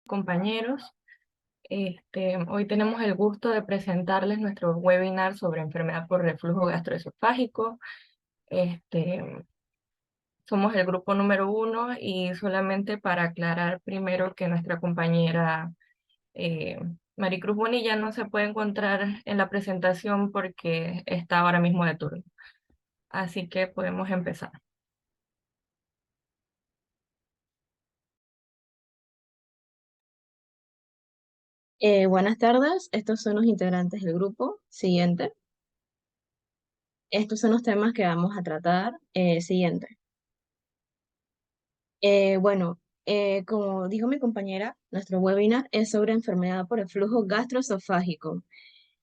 Compañeros. Hoy tenemos el gusto de presentarles nuestro webinar sobre enfermedad por reflujo gastroesofágico. Este, Somos el grupo número 1 y solamente para aclarar primero que nuestra compañera eh, Maricruz Bonilla no se puede encontrar en la presentación porque está ahora mismo de turno. Así que podemos empezar. Buenas tardes, estos son los integrantes del grupo. Siguiente. Estos son los temas que vamos a tratar. Siguiente. Como dijo mi compañera, nuestro webinar es sobre enfermedad por el flujo gastroesofágico.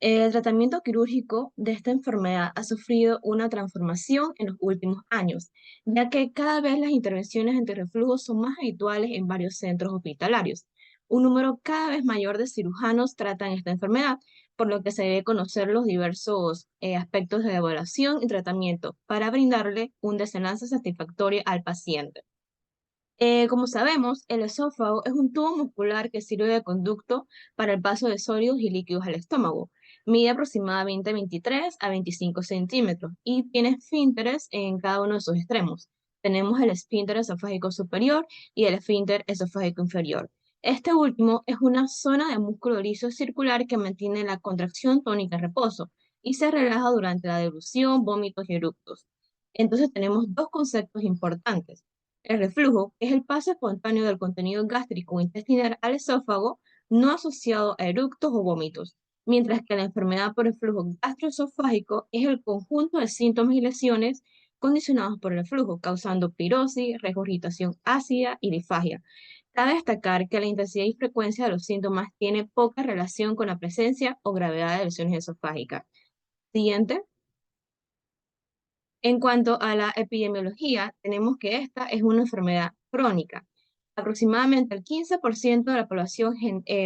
El tratamiento quirúrgico de esta enfermedad ha sufrido una transformación en los últimos años, ya que cada vez las intervenciones antirreflujo son más habituales en varios centros hospitalarios. Un número cada vez mayor de cirujanos tratan esta enfermedad, por lo que se debe conocer los diversos aspectos de evaluación y tratamiento para brindarle un desenlace satisfactorio al paciente. Como sabemos, el esófago es un tubo muscular que sirve de conducto para el paso de sólidos y líquidos al estómago. Mide aproximadamente 23 a 25 centímetros y tiene esfínteres en cada uno de sus extremos. Tenemos el esfínter esofágico superior y el esfínter esofágico inferior. Este último es una zona de músculo liso circular que mantiene la contracción tónica en reposo y se relaja durante la deglución, vómitos y eructos. Entonces tenemos dos conceptos importantes. El reflujo es el paso espontáneo del contenido gástrico o intestinal al esófago no asociado a eructos o vómitos, mientras que la enfermedad por el flujo gastroesofágico es el conjunto de síntomas y lesiones condicionados por el reflujo, causando pirosis, regurgitación ácida y disfagia. Cabe destacar que la intensidad y frecuencia de los síntomas tiene poca relación con la presencia o gravedad de lesiones esofágicas. Siguiente. En cuanto a la epidemiología, tenemos que esta es una enfermedad crónica. Aproximadamente el 15% de la población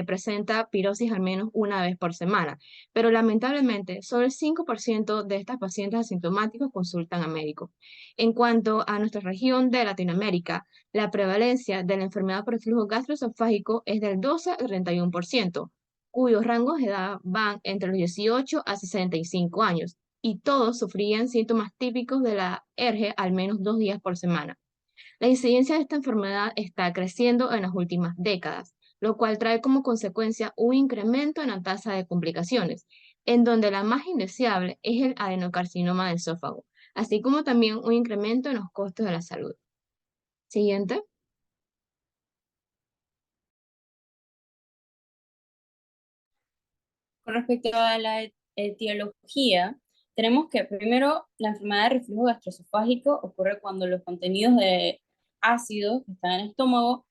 presenta pirosis al menos una vez por semana, pero lamentablemente solo el 5% de estas pacientes asintomáticos consultan a médico. En cuanto a nuestra región de Latinoamérica, la prevalencia de la enfermedad por el flujo gastroesofágico es del 12 al 31%, cuyos rangos de edad van entre los 18 a 65 años y todos sufrían síntomas típicos de la ERGE al menos 2 días por semana. La incidencia de esta enfermedad está creciendo en las últimas décadas, lo cual trae como consecuencia un incremento en la tasa de complicaciones, en donde la más indeseable es el adenocarcinoma del esófago, así como también un incremento en los costos de la salud. Siguiente. Con respecto a la etiología, tenemos que primero la enfermedad de reflujo gastroesofágico ocurre cuando los contenidos de ácido que están en el estómago,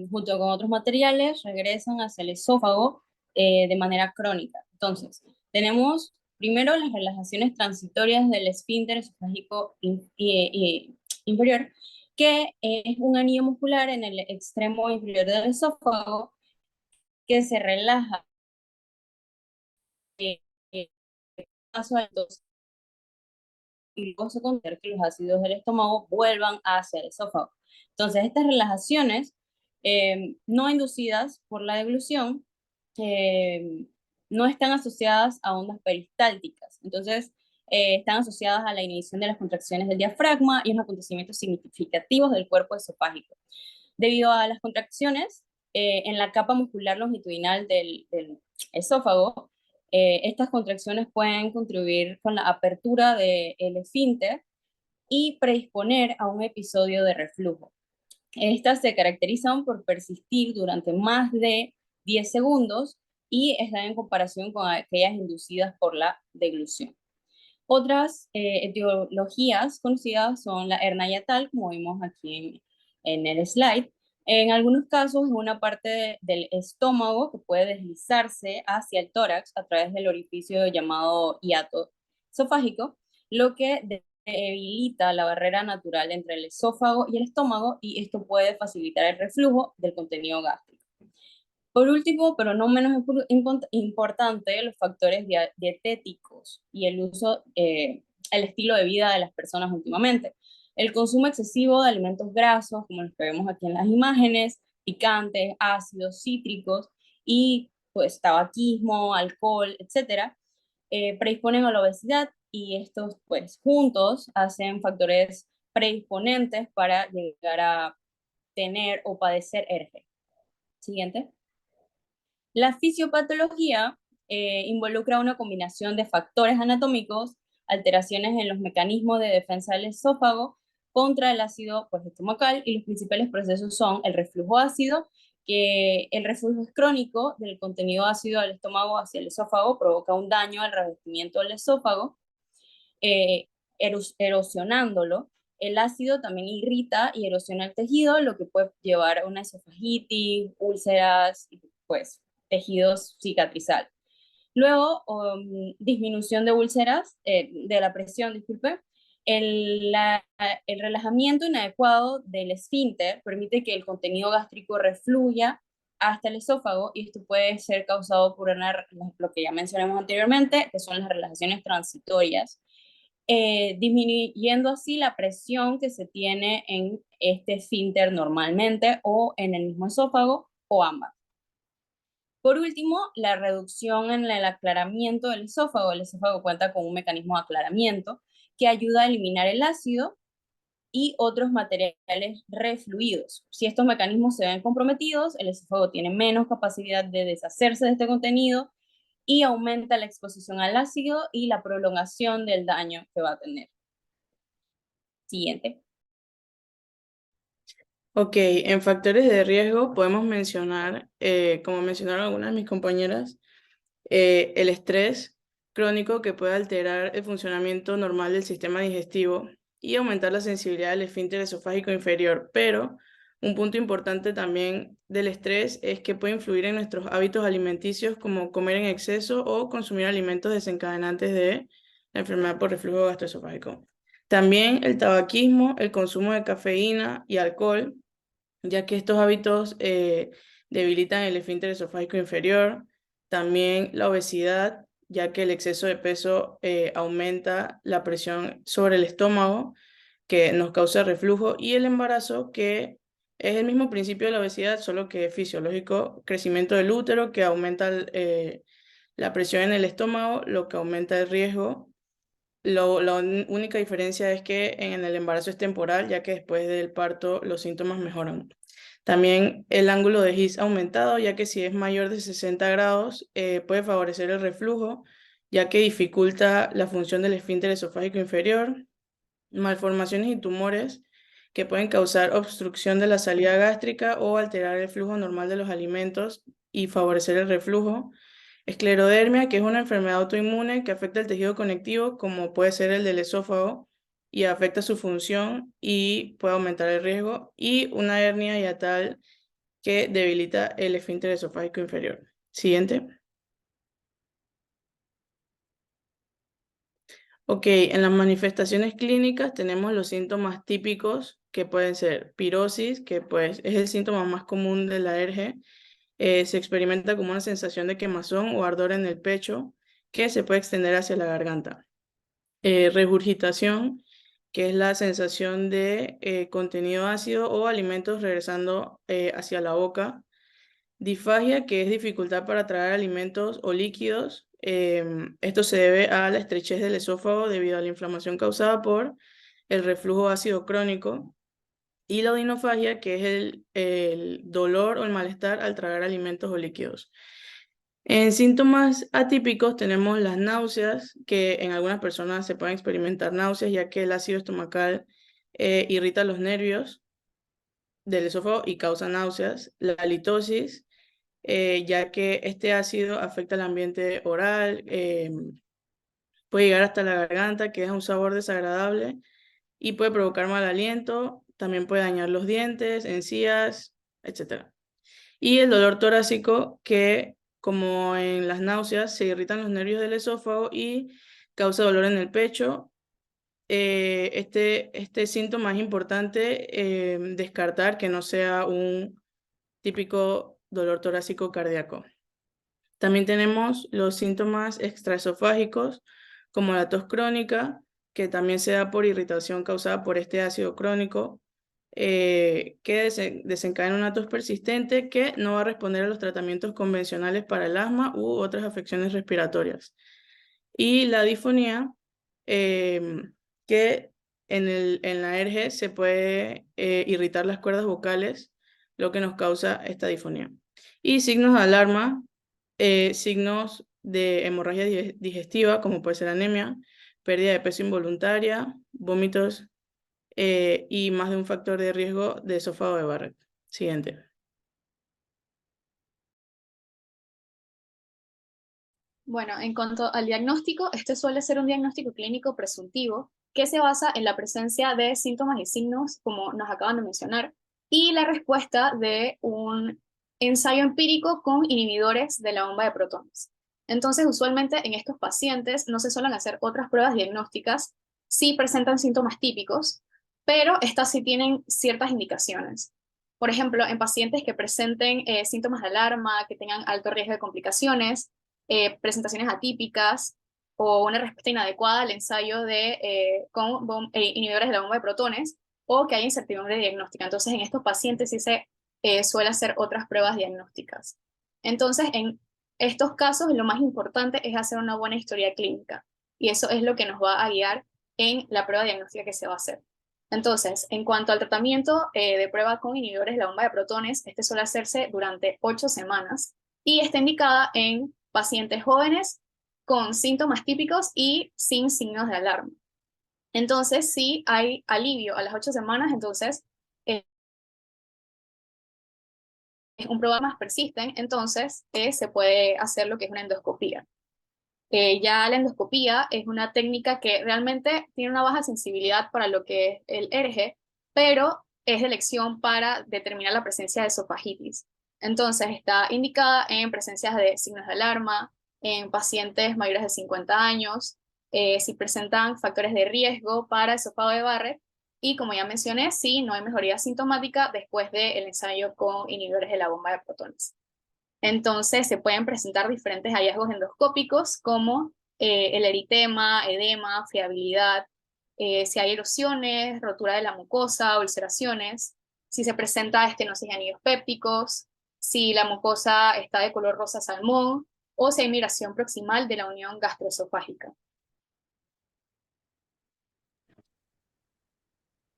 junto con otros materiales, regresan hacia el esófago de manera crónica. Entonces, tenemos primero las relajaciones transitorias del esfínter esofágico inferior, que es un anillo muscular en el extremo inferior del esófago que se relaja eh, eh, paso al dos y luego se considera que los ácidos del estómago vuelvan hacia el esófago. Entonces, estas relajaciones no inducidas por la deglución eh, no están asociadas a ondas peristálticas. Entonces, están asociadas a la inhibición de las contracciones del diafragma y unos acontecimientos significativos del cuerpo esofágico. Debido a las contracciones en la capa muscular longitudinal del esófago, estas contracciones pueden contribuir con la apertura del esfínter y predisponer a un episodio de reflujo. Estas se caracterizan por persistir durante más de 10 segundos y están en comparación con aquellas inducidas por la deglución. Otras etiologías conocidas son la hernia yatal, como vimos aquí en el slide. En algunos casos, una parte del estómago que puede deslizarse hacia el tórax a través del orificio llamado hiato esofágico, lo que debilita la barrera natural entre el esófago y el estómago, y esto puede facilitar el reflujo del contenido gástrico. Por último, pero no menos importante, los factores dietéticos y el uso, el estilo de vida de las personas últimamente. El consumo excesivo de alimentos grasos, como los que vemos aquí en las imágenes, picantes, ácidos, cítricos y pues tabaquismo, alcohol, etcétera, predisponen a la obesidad y estos pues juntos hacen factores predisponentes para llegar a tener o padecer ERGE. Siguiente. La fisiopatología involucra una combinación de factores anatómicos, alteraciones en los mecanismos de defensa del esófago contra el ácido pues, estomacal, y los principales procesos son el reflujo ácido, que el reflujo es crónico del contenido ácido del estómago hacia el esófago, provoca un daño al revestimiento del esófago, eh, erosionándolo. El ácido también irrita y erosiona el tejido, lo que puede llevar a una esofagitis, úlceras, pues tejidos cicatrizal. Luego, disminución de úlceras, de la presión, disculpe. El relajamiento inadecuado del esfínter permite que el contenido gástrico refluya hasta el esófago, y esto puede ser causado por lo que ya mencionamos anteriormente, que son las relajaciones transitorias, disminuyendo así la presión que se tiene en este esfínter normalmente o en el mismo esófago o ambas. Por último, la reducción en el aclaramiento del esófago. El esófago cuenta con un mecanismo de aclaramiento que ayuda a eliminar el ácido y otros materiales refluidos. Si estos mecanismos se ven comprometidos, el esófago tiene menos capacidad de deshacerse de este contenido y aumenta la exposición al ácido y la prolongación del daño que va a tener. Siguiente. Ok, en factores de riesgo podemos mencionar, como mencionaron algunas de mis compañeras, el estrés crónico, que puede alterar el funcionamiento normal del sistema digestivo y aumentar la sensibilidad del esfínter esofágico inferior. Pero un punto importante también del estrés es que puede influir en nuestros hábitos alimenticios, como comer en exceso o consumir alimentos desencadenantes de la enfermedad por reflujo gastroesofágico. También el tabaquismo, el consumo de cafeína y alcohol, ya que estos hábitos debilitan el esfínter esofágico inferior. También la obesidad, ya que el exceso de peso aumenta la presión sobre el estómago, que nos causa reflujo. Y el embarazo, que es el mismo principio de la obesidad, solo que es fisiológico: crecimiento del útero, que aumenta la presión en el estómago, lo que aumenta el riesgo. La única diferencia es que en el embarazo es temporal, ya que después del parto los síntomas mejoran. También el ángulo de His aumentado, ya que si es mayor de 60 grados puede favorecer el reflujo, ya que dificulta la función del esfínter esofágico inferior. Malformaciones y tumores, que pueden causar obstrucción de la salida gástrica o alterar el flujo normal de los alimentos y favorecer el reflujo. Esclerodermia, que es una enfermedad autoinmune que afecta el tejido conectivo, como puede ser el del esófago, y afecta su función y puede aumentar el riesgo. Y una hernia hiatal, que debilita el esfínter esofágico inferior. Siguiente. Ok, en las manifestaciones clínicas tenemos los síntomas típicos, que pueden ser pirosis, que pues es el síntoma más común de la ERGE. Se experimenta como una sensación de quemazón o ardor en el pecho, que se puede extender hacia la garganta. Regurgitación, que es la sensación de contenido ácido o alimentos regresando hacia la boca. Disfagia, que es dificultad para tragar alimentos o líquidos. Esto se debe a la estrechez del esófago debido a la inflamación causada por el reflujo ácido crónico. Y la odinofagia, que es el dolor o el malestar al tragar alimentos o líquidos. En síntomas atípicos tenemos las náuseas, que en algunas personas se pueden experimentar náuseas, ya que el ácido estomacal irrita los nervios del esófago y causa náuseas. La halitosis, ya que este ácido afecta el ambiente oral, puede llegar hasta la garganta, que es un sabor desagradable, y puede provocar mal aliento. También puede dañar los dientes, encías, etc. Y el dolor torácico, que como en las náuseas se irritan los nervios del esófago y causa dolor en el pecho. Este síntoma es importante descartar que no sea un típico dolor torácico cardíaco. También tenemos los síntomas extraesofágicos, como la tos crónica, que también se da por irritación causada por este ácido crónico. que desencadena una tos persistente que no va a responder a los tratamientos convencionales para el asma u otras afecciones respiratorias. Y la disfonía, que en la ERG se puede irritar las cuerdas vocales, lo que nos causa esta disfonía. Y signos de alarma, signos de hemorragia digestiva, como puede ser anemia, pérdida de peso involuntaria, vómitos y más de un factor de riesgo de esófago de Barrett. Siguiente. Bueno, en cuanto al diagnóstico, este suele ser un diagnóstico clínico presuntivo que se basa en la presencia de síntomas y signos, como nos acaban de mencionar, y la respuesta de un ensayo empírico con inhibidores de la bomba de protones. Entonces, usualmente en estos pacientes no se suelen hacer otras pruebas diagnósticas, sí presentan síntomas típicos, pero estas sí tienen ciertas indicaciones. Por ejemplo, en pacientes que presenten síntomas de alarma, que tengan alto riesgo de complicaciones, presentaciones atípicas o una respuesta inadecuada al ensayo con inhibidores de la bomba de protones, o que haya incertidumbre diagnóstica. Entonces, en estos pacientes sí se suele hacer otras pruebas diagnósticas. Entonces, en estos casos, lo más importante es hacer una buena historia clínica, y eso es lo que nos va a guiar en la prueba diagnóstica que se va a hacer. Entonces, en cuanto al tratamiento de prueba con inhibidores de la bomba de protones, este suele hacerse durante 8 semanas y está indicada en pacientes jóvenes con síntomas típicos y sin signos de alarma. Entonces, si hay alivio a las 8 semanas, entonces un problema más persisten, entonces se puede hacer lo que es una endoscopía. Ya la endoscopía es una técnica que realmente tiene una baja sensibilidad para lo que es el ERG, pero es de elección para determinar la presencia de esofagitis. Entonces está indicada en presencias de signos de alarma, en pacientes mayores de 50 años, si presentan factores de riesgo para esófago de Barrett, y como ya mencioné, si no hay mejoría sintomática después del ensayo con inhibidores de la bomba de protones. Entonces se pueden presentar diferentes hallazgos endoscópicos como el eritema, edema, fiabilidad, si hay erosiones, rotura de la mucosa, ulceraciones, si se presenta estenosis de anillos pépticos, si la mucosa está de color rosa salmón, o si hay migración proximal de la unión gastroesofágica.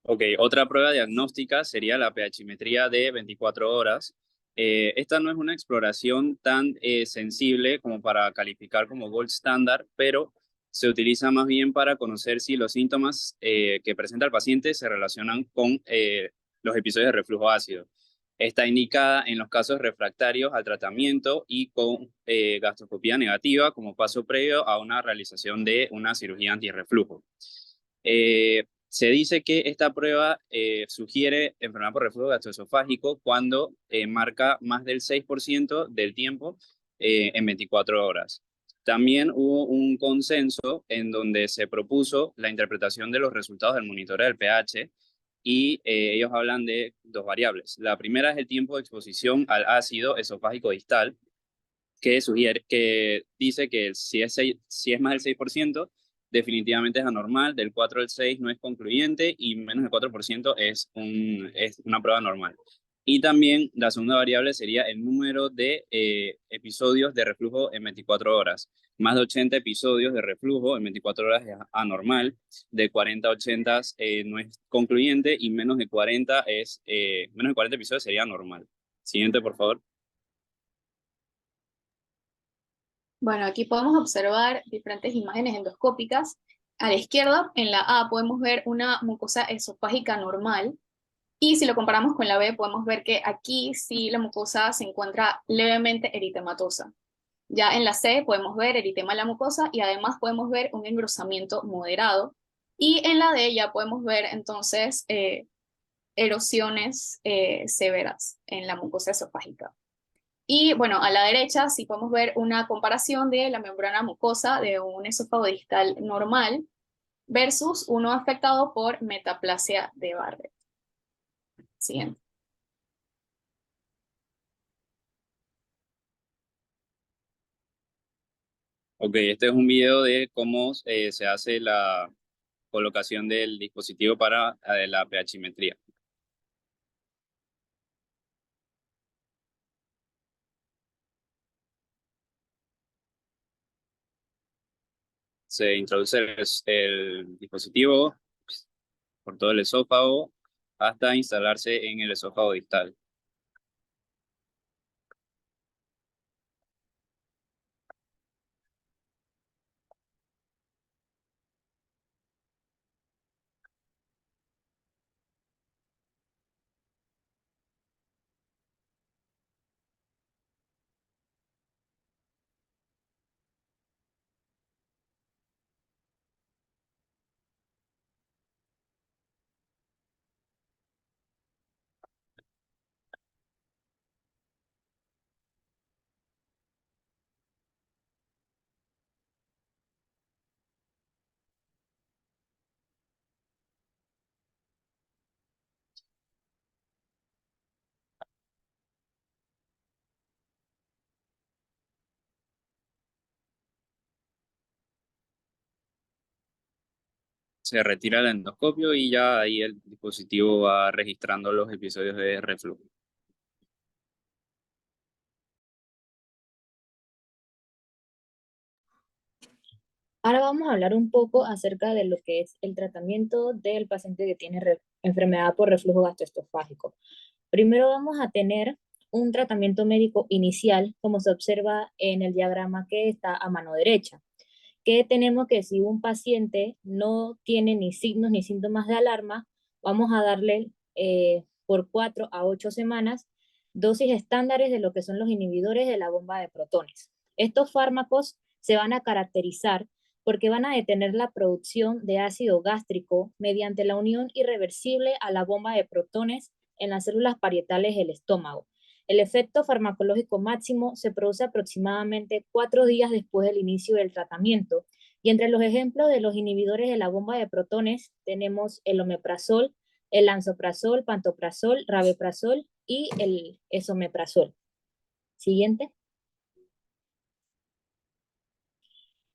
Ok, otra prueba diagnóstica sería la pHmetría de 24 horas. Esta no es una exploración tan sensible como para calificar como gold standard, pero se utiliza más bien para conocer si los síntomas que presenta el paciente se relacionan con los episodios de reflujo ácido. Está indicada en los casos refractarios al tratamiento y con gastroscopía negativa como paso previo a una realización de una cirugía antirreflujo. Se dice que esta prueba sugiere enfermedad por reflujo gastroesofágico cuando marca más del 6% del tiempo en 24 horas. También hubo un consenso en donde se propuso la interpretación de los resultados del monitoreo del pH, y ellos hablan de dos variables. La primera es el tiempo de exposición al ácido esofágico distal, que dice que si es más del 6%, definitivamente es anormal, del 4 al 6 no es concluyente y menos del 4% es una prueba normal. Y también la segunda variable sería el número de episodios de reflujo en 24 horas. Más de 80 episodios de reflujo en 24 horas es anormal, de 40 a 80 no es concluyente, y menos de 40 episodios sería normal. Siguiente, por favor. Bueno, aquí podemos observar diferentes imágenes endoscópicas. A la izquierda, en la A, podemos ver una mucosa esofágica normal, y si lo comparamos con la B, podemos ver que aquí sí la mucosa se encuentra levemente eritematosa. Ya en la C podemos ver eritema en la mucosa y además podemos ver un engrosamiento moderado. Y en la D ya podemos ver entonces erosiones severas en la mucosa esofágica. Y bueno, a la derecha sí podemos ver una comparación de la membrana mucosa de un esófago distal normal versus uno afectado por metaplasia de Barrett. Siguiente. Ok, este es un video de cómo se hace la colocación del dispositivo para la pHmetría. Se introduce el dispositivo por todo el esófago hasta instalarse en el esófago distal. Se retira el endoscopio y ya ahí el dispositivo va registrando los episodios de reflujo. Ahora vamos a hablar un poco acerca de lo que es el tratamiento del paciente que tiene enfermedad por reflujo gastroesofágico. Primero vamos a tener un tratamiento médico inicial, como se observa en el diagrama que está a mano derecha, que tenemos que si un paciente no tiene ni signos ni síntomas de alarma, vamos a darle por 4 a 8 semanas dosis estándares de lo que son los inhibidores de la bomba de protones. Estos fármacos se van a caracterizar porque van a detener la producción de ácido gástrico mediante la unión irreversible a la bomba de protones en las células parietales del estómago. El efecto farmacológico máximo se produce aproximadamente 4 días después del inicio del tratamiento. Y entre los ejemplos de los inhibidores de la bomba de protones tenemos el omeprazol, el lansoprazol, pantoprazol, rabeprazol y el esomeprazol. Siguiente.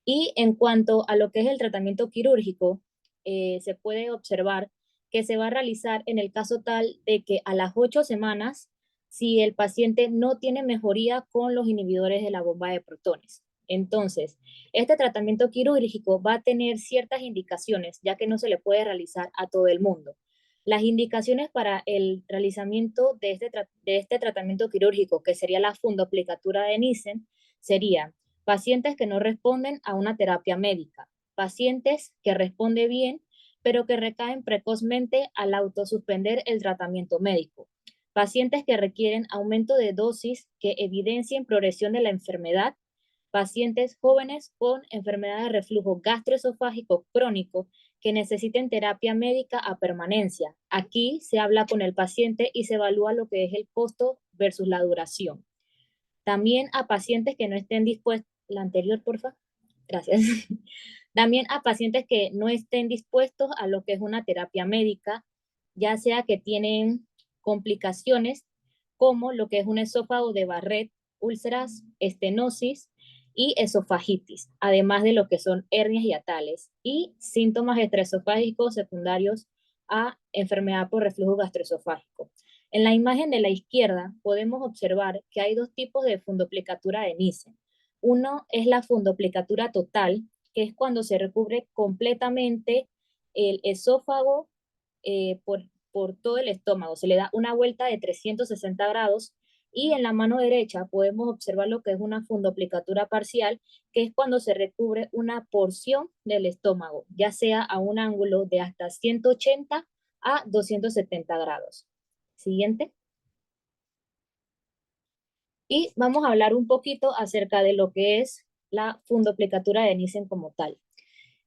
Y en cuanto a lo que es el tratamiento quirúrgico, se puede observar que se va a realizar en el caso tal de que a las 8 semanas, si el paciente no tiene mejoría con los inhibidores de la bomba de protones. Entonces, este tratamiento quirúrgico va a tener ciertas indicaciones, ya que no se le puede realizar a todo el mundo. Las indicaciones para el realizamiento de este tratamiento quirúrgico, que sería la fundoplicatura de Nissen, serían pacientes que no responden a una terapia médica, pacientes que responden bien, pero que recaen precozmente al autosuspender el tratamiento médico, pacientes que requieren aumento de dosis que evidencien progresión de la enfermedad, pacientes jóvenes con enfermedad de reflujo gastroesofágico crónico que necesiten terapia médica a permanencia. Aquí se habla con el paciente y se evalúa lo que es el costo versus la duración. También a pacientes que no estén dispuestos, la anterior, porfa, gracias. También a pacientes que no estén dispuestos a lo que es una terapia médica, ya sea que tienen complicaciones como lo que es un esófago de Barrett, úlceras, estenosis y esofagitis, además de lo que son hernias hiatales y síntomas extraesofágicos secundarios a enfermedad por reflujo gastroesofágico. En la imagen de la izquierda podemos observar que hay dos tipos de fundoplicatura de Nissen. Uno es la fundoplicatura total, que es cuando se recubre completamente el esófago por todo el estómago. Se le da una vuelta de 360 grados y en la mano derecha podemos observar lo que es una fundoplicatura parcial, que es cuando se recubre una porción del estómago, ya sea a un ángulo de hasta 180 a 270 grados. Siguiente. Y vamos a hablar un poquito acerca de lo que es la fundoplicatura de Nissen como tal.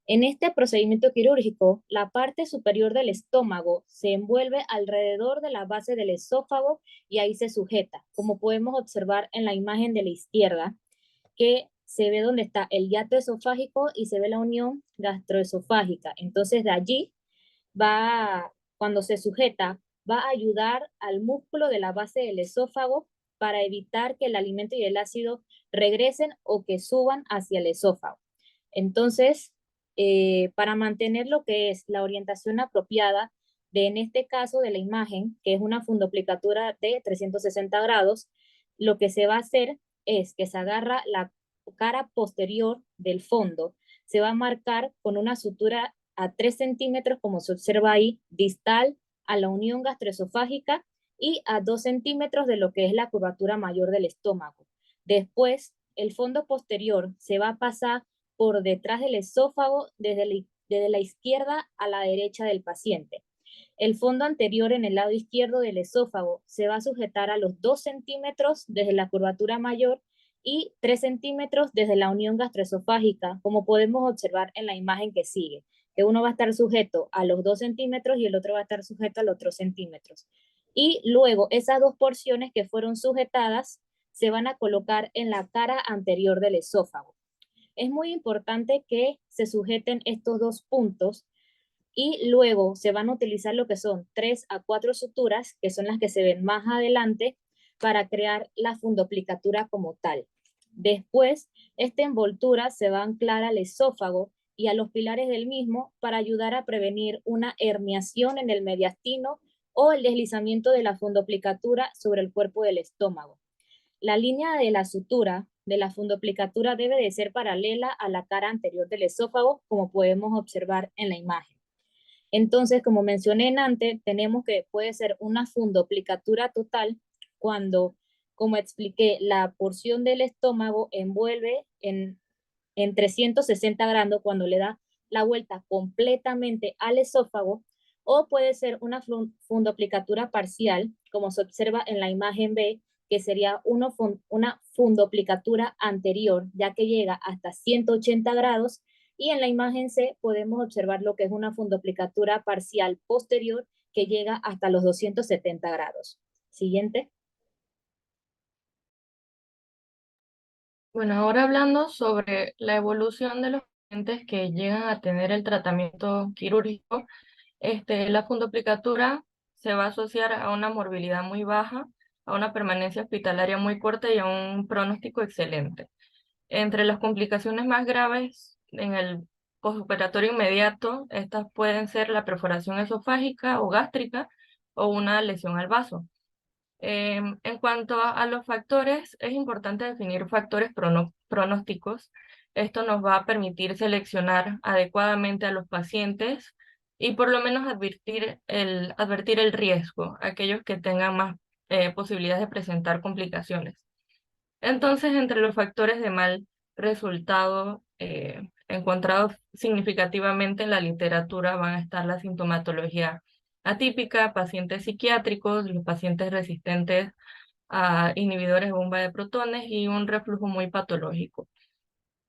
En este procedimiento quirúrgico, la parte superior del estómago se envuelve alrededor de la base del esófago y ahí se sujeta, como podemos observar en la imagen de la izquierda, que se ve donde está el hiato esofágico y se ve la unión gastroesofágica. Entonces de allí cuando se sujeta, va a ayudar al músculo de la base del esófago para evitar que el alimento y el ácido regresen o que suban hacia el esófago. Entonces, para mantener lo que es la orientación apropiada en este caso de la imagen, que es una fundoplicatura de 360 grados, lo que se va a hacer es que se agarra la cara posterior del fondo, se va a marcar con una sutura a 3 centímetros, como se observa ahí, distal a la unión gastroesofágica y a 2 centímetros de lo que es la curvatura mayor del estómago. Después, el fondo posterior se va a pasar por detrás del esófago desde la izquierda a la derecha del paciente. El fondo anterior en el lado izquierdo del esófago se va a sujetar a los 2 centímetros desde la curvatura mayor y 3 centímetros desde la unión gastroesofágica, como podemos observar en la imagen que sigue, que uno va a estar sujeto a los 2 centímetros y el otro va a estar sujeto a los 3 centímetros. Y luego esas dos porciones que fueron sujetadas se van a colocar en la cara anterior del esófago. Es muy importante que se sujeten estos dos puntos y luego se van a utilizar lo que son 3 a 4 suturas, que son las que se ven más adelante, para crear la fundoplicatura como tal. Después, esta envoltura se va a anclar al esófago y a los pilares del mismo para ayudar a prevenir una herniación en el mediastino o el deslizamiento de la fundoplicatura sobre el cuerpo del estómago. La línea de la sutura de la fundoplicatura debe de ser paralela a la cara anterior del esófago, como podemos observar en la imagen. Entonces, como mencioné antes, tenemos que puede ser una fundoplicatura total cuando, como expliqué, la porción del estómago envuelve en 360 grados cuando le da la vuelta completamente al esófago, o puede ser una fundoplicatura parcial, como se observa en la imagen B, que sería una fundoplicatura anterior, ya que llega hasta 180 grados, y en la imagen C podemos observar lo que es una fundoplicatura parcial posterior que llega hasta los 270 grados. Siguiente. Bueno, ahora hablando sobre la evolución de los pacientes que llegan a tener el tratamiento quirúrgico, la fundoplicatura se va a asociar a una morbilidad muy baja, a una permanencia hospitalaria muy corta y a un pronóstico excelente. Entre las complicaciones más graves en el postoperatorio inmediato, estas pueden ser la perforación esofágica o gástrica o una lesión al vaso. En cuanto a los factores, es importante definir factores pronósticos. Esto nos va a permitir seleccionar adecuadamente a los pacientes y por lo menos advertir el riesgo, aquellos que tengan más posibilidades de presentar complicaciones. Entonces, entre los factores de mal resultado encontrados significativamente en la literatura van a estar la sintomatología atípica, pacientes psiquiátricos, los pacientes resistentes a inhibidores de bomba de protones y un reflujo muy patológico.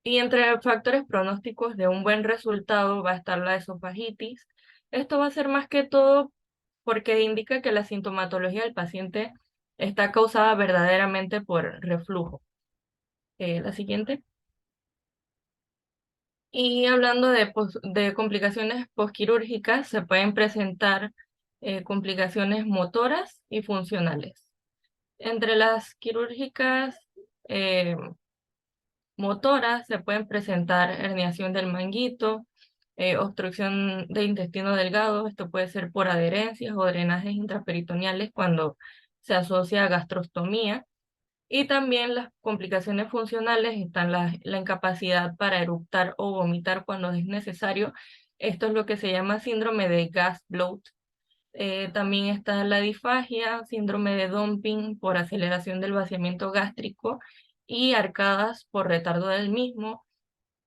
Y entre factores pronósticos de un buen resultado va a estar la esofagitis. Esto va a ser más que todo porque indica que la sintomatología del paciente está causada verdaderamente por reflujo. La siguiente. Y hablando de complicaciones posquirúrgicas, se pueden presentar complicaciones motoras y funcionales. Entre las quirúrgicas motoras se pueden presentar herniación del manguito, obstrucción de intestino delgado, esto puede ser por adherencias o drenajes intraperitoneales cuando se asocia a gastrostomía. Y también las complicaciones funcionales están la incapacidad para eructar o vomitar cuando es necesario. Esto es lo que se llama síndrome de gas bloat. También está la disfagia, síndrome de dumping por aceleración del vaciamiento gástrico y arcadas por retardo del mismo.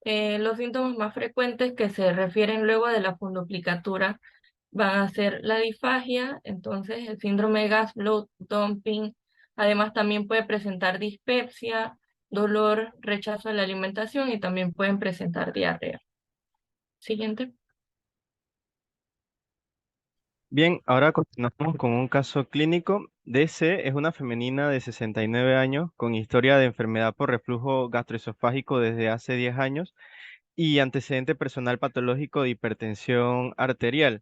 Los síntomas más frecuentes que se refieren luego de la fundoplicatura van a ser la disfagia, entonces el síndrome de gas bloat, dumping. Además también puede presentar dispepsia, dolor, rechazo a la alimentación y también pueden presentar diarrea. Siguiente. Bien, ahora continuamos con un caso clínico. DC es una femenina de 69 años con historia de enfermedad por reflujo gastroesofágico desde hace 10 años y antecedente personal patológico de hipertensión arterial.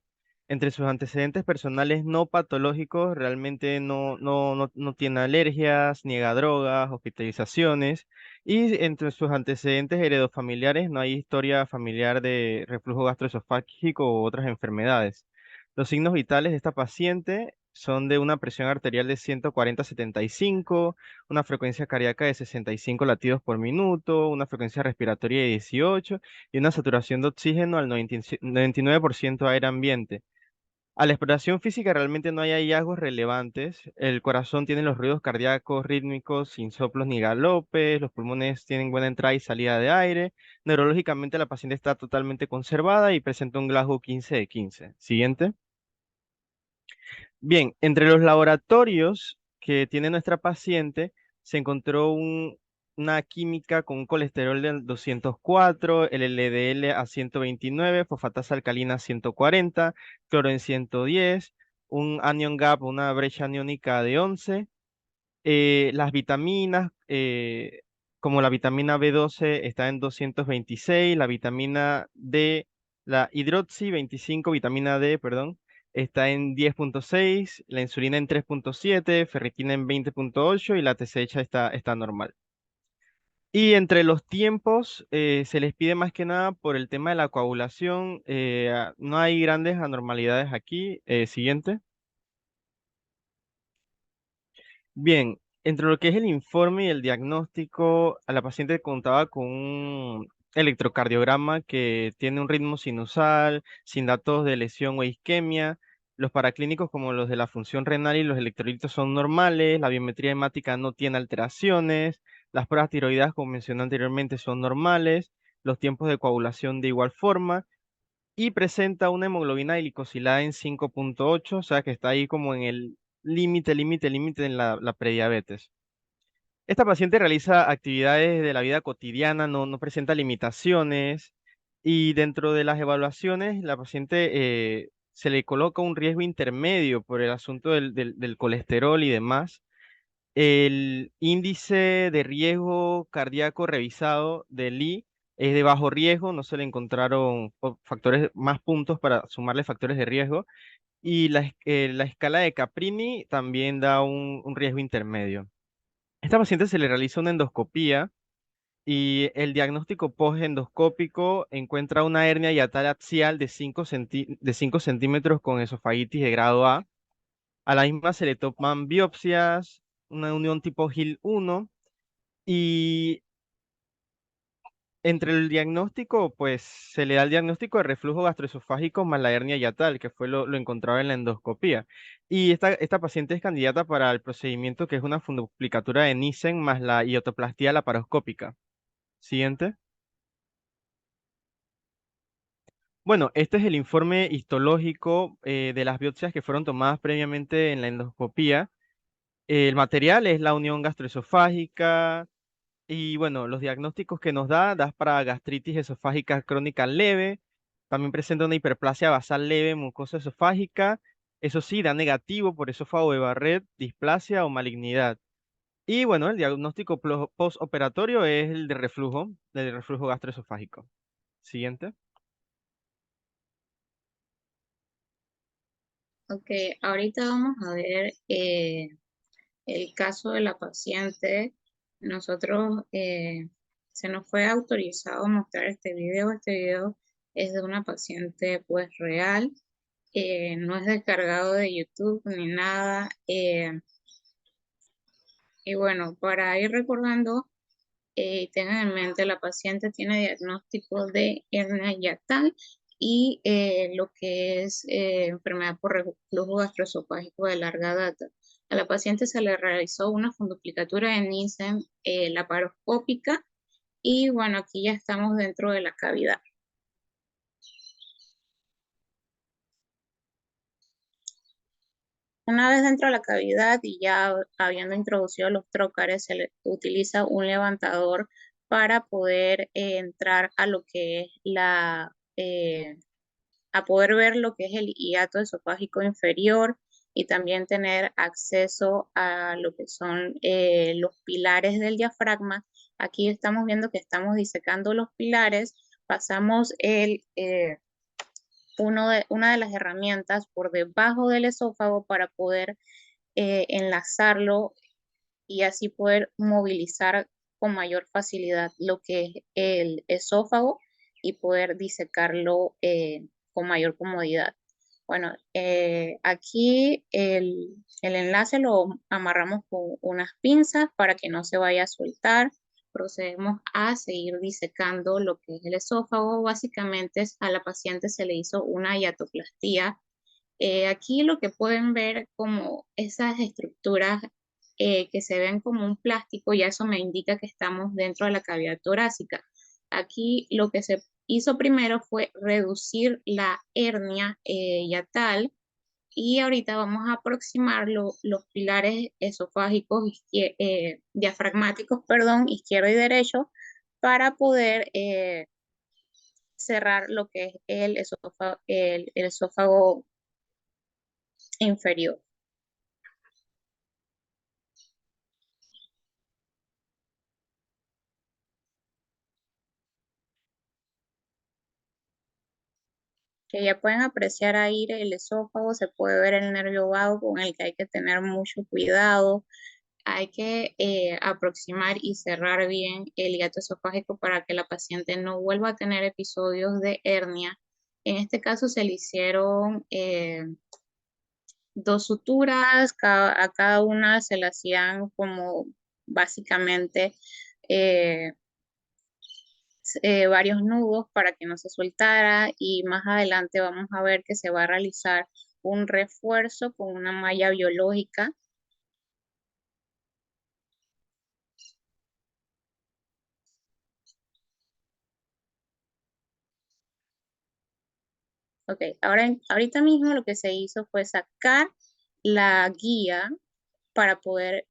Entre sus antecedentes personales no patológicos, realmente no tiene alergias, niega drogas, hospitalizaciones, y entre sus antecedentes heredofamiliares no hay historia familiar de reflujo gastroesofágico u otras enfermedades. Los signos vitales de esta paciente son de una presión arterial de 140/75, una frecuencia cardíaca de 65 latidos por minuto, una frecuencia respiratoria de 18 y una saturación de oxígeno al 99% aire ambiente. A la exploración física realmente no hay hallazgos relevantes. El corazón tiene los ruidos cardíacos rítmicos sin soplos ni galopes, los pulmones tienen buena entrada y salida de aire. Neurológicamente la paciente está totalmente conservada y presenta un Glasgow 15/15. Siguiente. Bien, entre los laboratorios que tiene nuestra paciente se encontró una química con un colesterol de 204, el LDL a 129, fosfatasa alcalina a 140, cloro en 110, un anion gap, una brecha aniónica de 11. Las vitaminas, como la vitamina B12 está en 226, la vitamina D, la hidroxi 25, vitamina D, perdón, está en 10.6, la insulina en 3.7, ferritina en 20.8 y la TSH está normal. Y entre los tiempos se les pide más que nada por el tema de la coagulación, no hay grandes anormalidades aquí. Siguiente. Bien, entre lo que es el informe y el diagnóstico, a la paciente contaba con un electrocardiograma que tiene un ritmo sinusal, sin datos de lesión o isquemia. Los paraclínicos como los de la función renal y los electrolitos son normales, la biometría hemática no tiene alteraciones, las pruebas tiroideas, como mencioné anteriormente, son normales, los tiempos de coagulación de igual forma, y presenta una hemoglobina glicosilada en 5.8, o sea que está ahí como en el límite en la prediabetes. Esta paciente realiza actividades de la vida cotidiana, no presenta limitaciones, y dentro de las evaluaciones la paciente se le coloca un riesgo intermedio por el asunto del colesterol y demás. El índice de riesgo cardíaco revisado del I es de bajo riesgo, no se le encontraron factores, más puntos para sumarle factores de riesgo. Y la escala de Caprini también da un riesgo intermedio. A esta paciente se le realiza una endoscopía y el diagnóstico posendoscópico encuentra una hernia hiatal axial de 5 centímetros con esofagitis de grado A. A la misma se le toman biopsias, una unión tipo GIL-1 y entre el diagnóstico, pues se le da el diagnóstico de reflujo gastroesofágico más la hernia hiatal, que fue lo encontrado en la endoscopía. Y esta paciente es candidata para el procedimiento que es una fundoplicatura de Nissen más la iotoplastía laparoscópica. Siguiente. Bueno, este es el informe histológico de las biopsias que fueron tomadas previamente en la endoscopía. El material es la unión gastroesofágica y bueno, los diagnósticos que nos da para gastritis esofágica crónica leve, también presenta una hiperplasia basal leve mucosa esofágica, eso sí, da negativo por esófago de Barrett, displasia o malignidad. Y bueno, el diagnóstico postoperatorio es el de reflujo gastroesofágico. Siguiente. Ok, ahorita vamos a ver el caso de la paciente. Nosotros se nos fue autorizado mostrar este video. Este video es de una paciente pues real, no es descargado de YouTube ni nada. Y bueno, para ir recordando, tengan en mente, la paciente tiene diagnóstico de hernia hiatal y lo que es enfermedad por reflujo gastroesofágico de larga data. A la paciente se le realizó una fundoplicatura de Nissen laparoscópica y bueno, aquí ya estamos dentro de la cavidad. Una vez dentro de la cavidad y ya habiendo introducido los trócares, se le utiliza un levantador para poder entrar a lo que es a poder ver lo que es el hiato esofágico inferior y también tener acceso a lo que son los pilares del diafragma. Aquí estamos viendo que estamos disecando los pilares, pasamos una de las herramientas por debajo del esófago para poder enlazarlo y así poder movilizar con mayor facilidad lo que es el esófago y poder disecarlo con mayor comodidad. Bueno, aquí el enlace lo amarramos con unas pinzas para que no se vaya a soltar. Procedemos a seguir disecando lo que es el esófago. Básicamente a la paciente se le hizo una hiatoplastía. Aquí lo que pueden ver como esas estructuras que se ven como un plástico, ya eso me indica que estamos dentro de la cavidad torácica. Aquí lo que se hizo primero fue reducir la hernia yatal y ahorita vamos a aproximar los pilares esofágicos, diafragmáticos, perdón, izquierdo y derecho, para poder cerrar lo que es el esófago inferior. Que ya pueden apreciar ahí el esófago, se puede ver el nervio vago con el que hay que tener mucho cuidado. Hay que aproximar y cerrar bien el hiato esofágico para que la paciente no vuelva a tener episodios de hernia. En este caso se le hicieron 2 suturas, a cada una se le hacían como básicamente eh, varios nudos para que no se soltara, y más adelante vamos a ver que se va a realizar un refuerzo con una malla biológica. Ok, ahorita mismo lo que se hizo fue sacar la guía para poder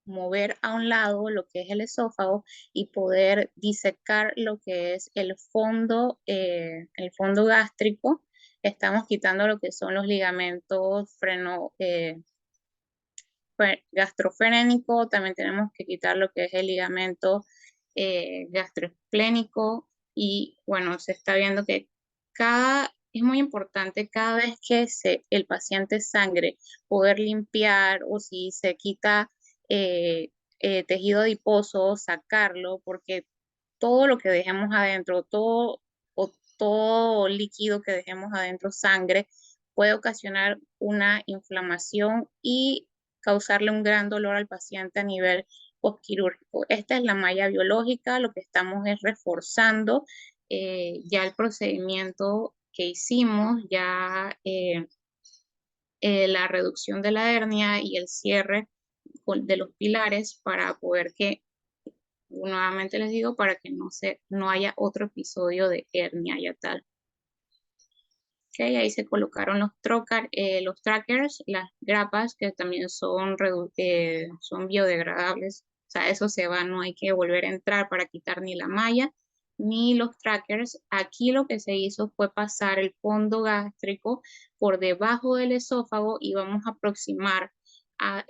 mover a un lado lo que es el esófago y poder disecar lo que es el fondo gástrico. Estamos quitando lo que son los ligamentos gastrofrénico, también tenemos que quitar lo que es el ligamento gastroesplénico, y bueno, se está viendo que es muy importante cada vez que el paciente sangre, poder limpiar, o si se quita tejido adiposo, sacarlo, porque todo lo que dejemos adentro, todo líquido que dejemos adentro, sangre, puede ocasionar una inflamación y causarle un gran dolor al paciente a nivel postquirúrgico. Esta es la malla biológica, lo que estamos es reforzando ya el procedimiento que hicimos, ya la reducción de la hernia y el cierre de los pilares para poder que, nuevamente les digo, para que no haya otro episodio de hernia yatal. Okay, ahí se colocaron los trackers, las grapas, que también son biodegradables. O sea, eso se va, no hay que volver a entrar para quitar ni la malla ni los trackers. Aquí lo que se hizo fue pasar el fondo gástrico por debajo del esófago y vamos a aproximar a,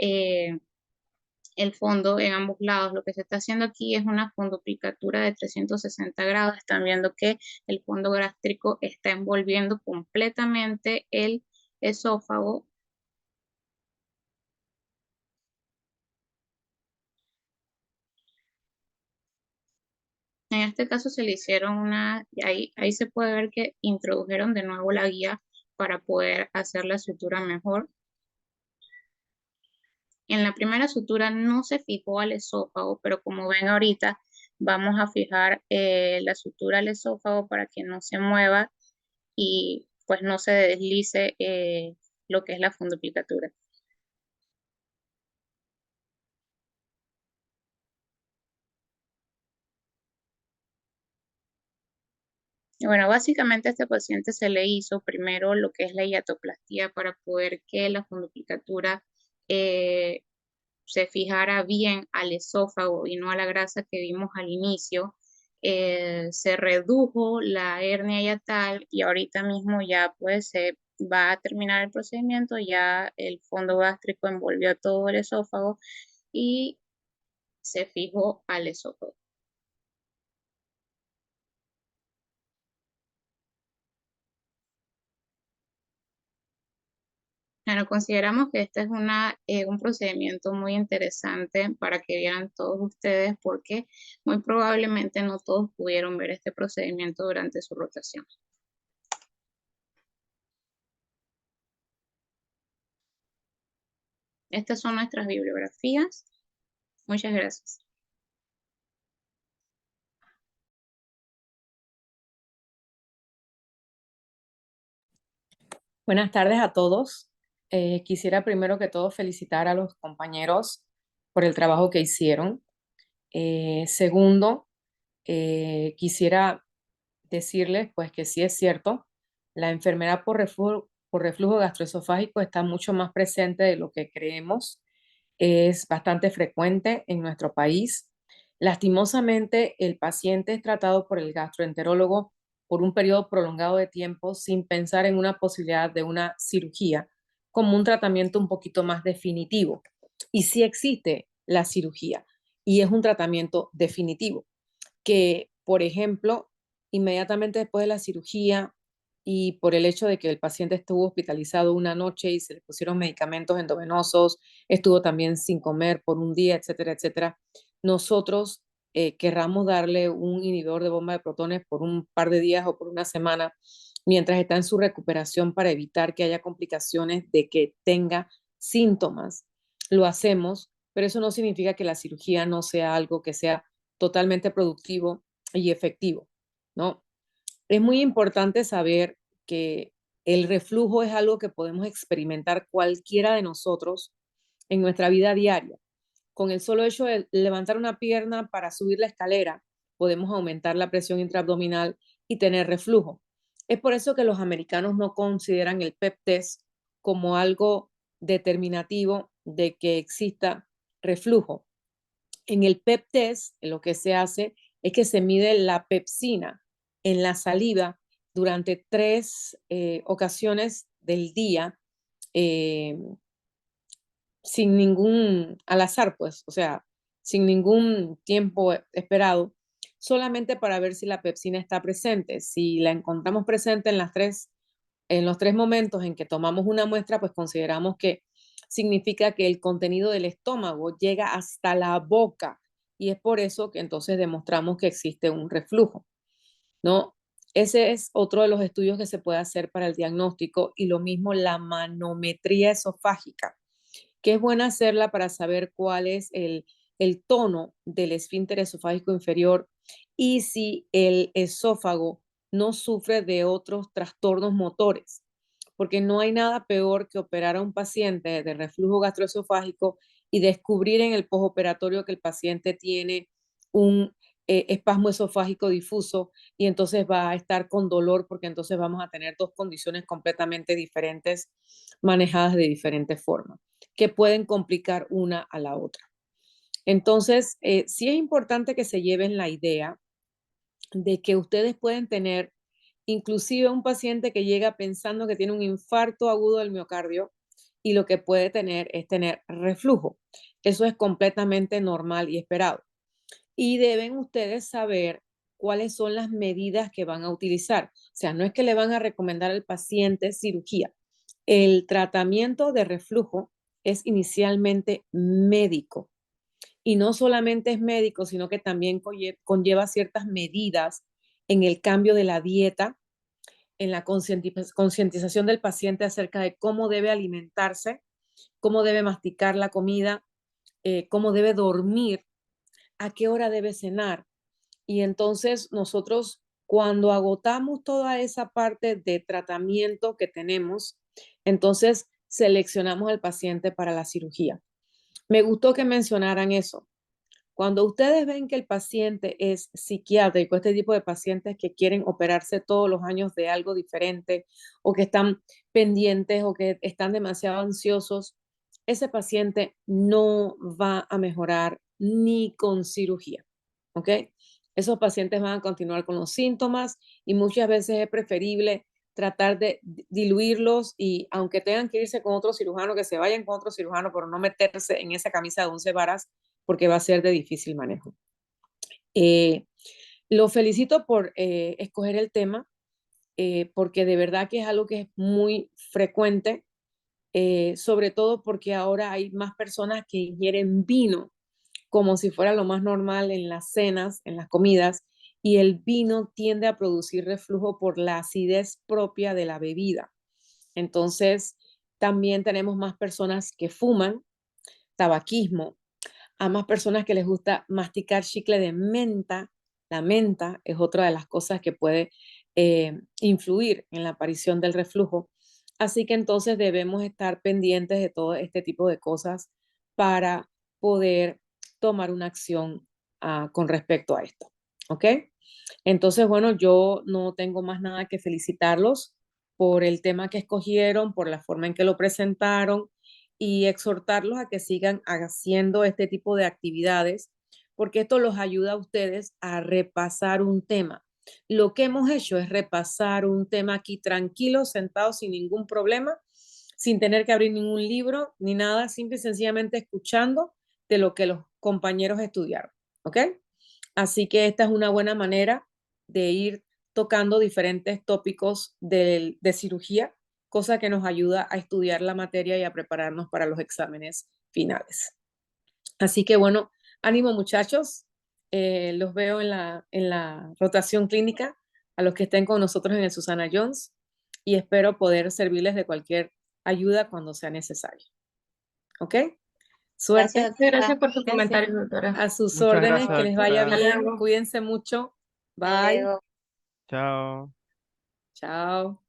el fondo en ambos lados. Lo que se está haciendo aquí es una fondoplicatura de 360 grados. Están viendo que el fondo gástrico está envolviendo completamente el esófago. En este caso se le hicieron ahí se puede ver que introdujeron de nuevo la guía para poder hacer la sutura mejor. En la primera sutura no se fijó al esófago, pero como ven ahorita, vamos a fijar la sutura al esófago para que no se mueva y pues no se deslice lo que es la fundoplicatura. Y bueno, básicamente a este paciente se le hizo primero lo que es la hiatoplastía para poder que la fundoplicatura se fijara bien al esófago y no a la grasa que vimos al inicio. Se redujo la hernia yatal y ahorita mismo ya pues se va a terminar el procedimiento, ya el fondo gástrico envolvió todo el esófago y se fijó al esófago. Bueno, consideramos que este es un procedimiento muy interesante para que vieran todos ustedes, porque muy probablemente no todos pudieron ver este procedimiento durante su rotación. Estas son nuestras bibliografías. Muchas gracias. Buenas tardes a todos. Quisiera primero que todo felicitar a los compañeros por el trabajo que hicieron. Segundo, quisiera decirles pues que sí es cierto, la enfermedad por reflujo gastroesofágico está mucho más presente de lo que creemos. Es bastante frecuente en nuestro país. Lastimosamente, el paciente es tratado por el gastroenterólogo por un periodo prolongado de tiempo sin pensar en una posibilidad de una cirugía como un tratamiento un poquito más definitivo. Y sí existe la cirugía y es un tratamiento definitivo que, por ejemplo, inmediatamente después de la cirugía y por el hecho de que el paciente estuvo hospitalizado una noche y se le pusieron medicamentos endovenosos, estuvo también sin comer por un día, etcétera, etcétera, nosotros querramos darle un inhibidor de bomba de protones por un par de días o por una semana mientras está en su recuperación para evitar que haya complicaciones de que tenga síntomas. Lo hacemos, pero eso no significa que la cirugía no sea algo que sea totalmente productivo y efectivo, ¿no? Es muy importante saber que el reflujo es algo que podemos experimentar cualquiera de nosotros en nuestra vida diaria. Con el solo hecho de levantar una pierna para subir la escalera, podemos aumentar la presión intraabdominal y tener reflujo. Es por eso que los americanos no consideran el PEP test como algo determinativo de que exista reflujo. En el PEP test, lo que se hace es que se mide la pepsina en la saliva durante 3 ocasiones del día, eh, sin ningún, al azar, pues, o sea, sin ningún tiempo esperado, solamente para ver si la pepsina está presente. Si la encontramos presente en los 3 momentos en que tomamos una muestra, pues consideramos que significa que el contenido del estómago llega hasta la boca y es por eso que entonces demostramos que existe un reflujo, ¿no? Ese es otro de los estudios que se puede hacer para el diagnóstico y lo mismo la manometría esofágica, que es buena hacerla para saber cuál es el tono del esfínter esofágico inferior y si el esófago no sufre de otros trastornos motores, porque no hay nada peor que operar a un paciente de reflujo gastroesofágico y descubrir en el postoperatorio que el paciente tiene un espasmo esofágico difuso y entonces va a estar con dolor porque entonces vamos a tener dos condiciones completamente diferentes manejadas de diferente forma, que pueden complicar una a la otra. Entonces, sí es importante que se lleven la idea de que ustedes pueden tener inclusive un paciente que llega pensando que tiene un infarto agudo del miocardio y lo que puede tener es tener reflujo. Eso es completamente normal y esperado. Y deben ustedes saber cuáles son las medidas que van a utilizar. O sea, no es que le van a recomendar al paciente cirugía. El tratamiento de reflujo es inicialmente médico. Y no solamente es médico, sino que también conlleva ciertas medidas en el cambio de la dieta, en la concientización del paciente acerca de cómo debe alimentarse, cómo debe masticar la comida, cómo debe dormir, a qué hora debe cenar. Y entonces nosotros, cuando agotamos toda esa parte de tratamiento que tenemos, entonces seleccionamos al paciente para la cirugía. Me gustó que mencionaran eso. Cuando ustedes ven que el paciente es psiquiátrico, este tipo de pacientes que quieren operarse todos los años de algo diferente o que están pendientes o que están demasiado ansiosos, ese paciente no va a mejorar ni con cirugía, ¿ok? Esos pacientes van a continuar con los síntomas y muchas veces es preferible tratar de diluirlos y aunque tengan que irse con otro cirujano, que se vayan con otro cirujano, pero no meterse en esa camisa de 11 varas porque va a ser de difícil manejo. Lo felicito por escoger el tema, porque de verdad que es algo que es muy frecuente, sobre todo porque ahora hay más personas que ingieren vino como si fuera lo más normal en las cenas, en las comidas, y el vino tiende a producir reflujo por la acidez propia de la bebida. Entonces, también tenemos más personas que fuman tabaquismo, a más personas que les gusta masticar chicle de menta. La menta es otra de las cosas que puede influir en la aparición del reflujo. Así que entonces debemos estar pendientes de todo este tipo de cosas para poder tomar una acción con respecto a esto. ¿Ok? Entonces, bueno, yo no tengo más nada que felicitarlos por el tema que escogieron, por la forma en que lo presentaron y exhortarlos a que sigan haciendo este tipo de actividades, porque esto los ayuda a ustedes a repasar un tema. Lo que hemos hecho es repasar un tema aquí tranquilos, sentados sin ningún problema, sin tener que abrir ningún libro ni nada, simple y sencillamente escuchando de lo que los compañeros estudiaron. ¿Ok? Así que esta es una buena manera de ir tocando diferentes tópicos de cirugía, cosa que nos ayuda a estudiar la materia y a prepararnos para los exámenes finales. Así que bueno, ánimo muchachos, los veo en la rotación clínica, a los que estén con nosotros en el Susana Jones, y espero poder servirles de cualquier ayuda cuando sea necesario. ¿Ok? Suerte. Gracias, Gracias por sus Gracias. comentarios, doctora. A sus Muchas órdenes, gracias, que les vaya doctora. bien, luego. cuídense mucho. Hasta Bye. luego. Chao. Chao.